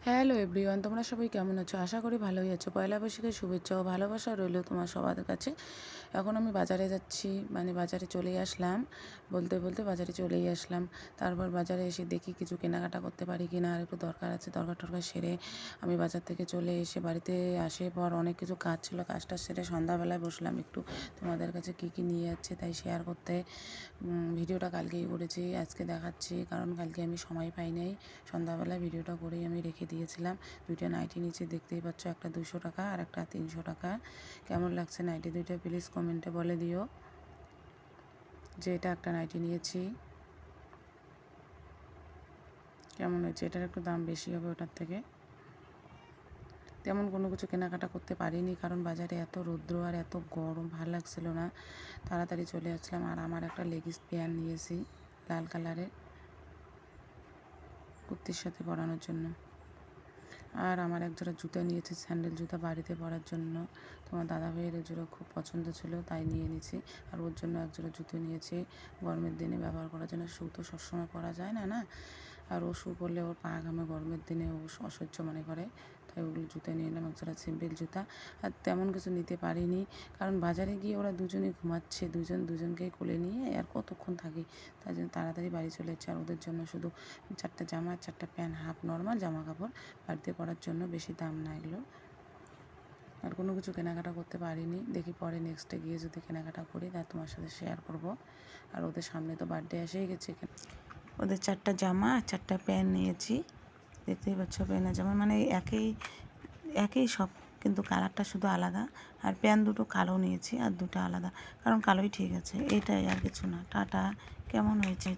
Hello everyone, তোমরা সবাই কেমন আছো? আশা করি ভালোই আছো। পয়লা বৈশাখের শুভেচ্ছা ও ভালোবাসা রইল তোমার সবার কাছে। এখন আমি বাজারে যাচ্ছি, মানে বাজারে চলেই আসলাম, বলতে বলতে বাজারে চলেই আসলাম। তারপর বাজারে এসে দেখি কিছু কেনাকাটা করতে পারি কি না, আর একটু দরকার আছে, দরকার টরকার সেরে আমি বাজার থেকে চলে এসে বাড়িতে আসে পর অনেক কিছু কাজ ছিল, কাজটা সেরে সন্ধ্যাবেলায় বসলাম একটু তোমাদের কাছে কী কী নিয়ে যাচ্ছে তাই শেয়ার করতে। ভিডিওটা কালকেই করেছি, আজকে দেখাচ্ছি, কারণ কালকে আমি সময় পাই নাই। সন্ধ্যাবেলায় ভিডিওটা করেই আমি রেখে দিয়েছিলাম। দুইটা নাইটি নিচে দেখতেই পাচ্ছ, একটা 200 টাকা আর একটা 300 টাকা। কেমন লাগছে নাইটি দুইটা প্লিজ কমেন্টে বলে দিও যে এটা একটা নাইটি নিয়েছি কেমন হয়েছে। এটার একটু দাম বেশি হবে ওটার থেকে। তেমন কোনো কিছু কেনাকাটা করতে পারিনি, কারণ বাজারে এত রৌদ্র আর এত গরম, ভালো লাগছিল না, তাড়াতাড়ি চলে আসলাম। আর আমার একটা লেগিস প্যান্ট নিয়েছি লাল কালারের, কুর্তির সাথে পরানোর জন্য। আর আমার এক জোড়া জুতা নিয়েছি, স্যান্ডেল জুতা বাড়িতে পরার জন্য। তোমার দাদা ভাইয়ের এই জোড়া খুব পছন্দ ছিল তাই নিয়ে নিয়েছি। আর ওর জন্য এক জোড়া জুতো নিয়েছি গরমের দিনে ব্যবহার করার জন্য। শু তো সবসময় পরা যায় না না, আর ও শু পরলে ওর পা ঘামে, গরমের দিনে ও অসহ্য মনে করে, তাই ওগুলো জুতো নিয়ে এলাম, এক জোড়া সিম্পল জুতা। আর তেমন কিছু নিতে পারিনি, কারণ বাজারে গিয়ে ওরা দুজনেই ঘুমাচ্ছে, দুজনকেই কোলে নিয়ে আর কতক্ষণ থাকি, তাই জন্য তাড়াতাড়ি বাড়ি চলে যাচ্ছে। আর ওদের জন্য শুধু 4টা জামা, 4টা প্যান্ট, হাফ নর্মাল জামা কাপড় বাড়িতে পরার জন্য, বেশি দাম না এগুলো। আর কোনো কিছু কেনাকাটা করতে পারিনি, দেখি পরে নেক্সটে গিয়ে যদি কেনাকাটা করি তা তোমার সাথে শেয়ার করব। আর ওদের সামনে তো বার্থডে এসেই গেছে, ওদের 4টা জামা আর 4টা প্যান্ট নিয়েছি, দেখতেই পাচ্ছ। প্যান্টের জামা মানে একই একই সব, কিন্তু কালারটা শুধু আলাদা। আর প্যান্ট দুটো কালো নিয়েছি আর দুটো আলাদা, কারণ কালোই ঠিক আছে, এইটাই আর কিছু না। টাটা। কেমন হয়েছে?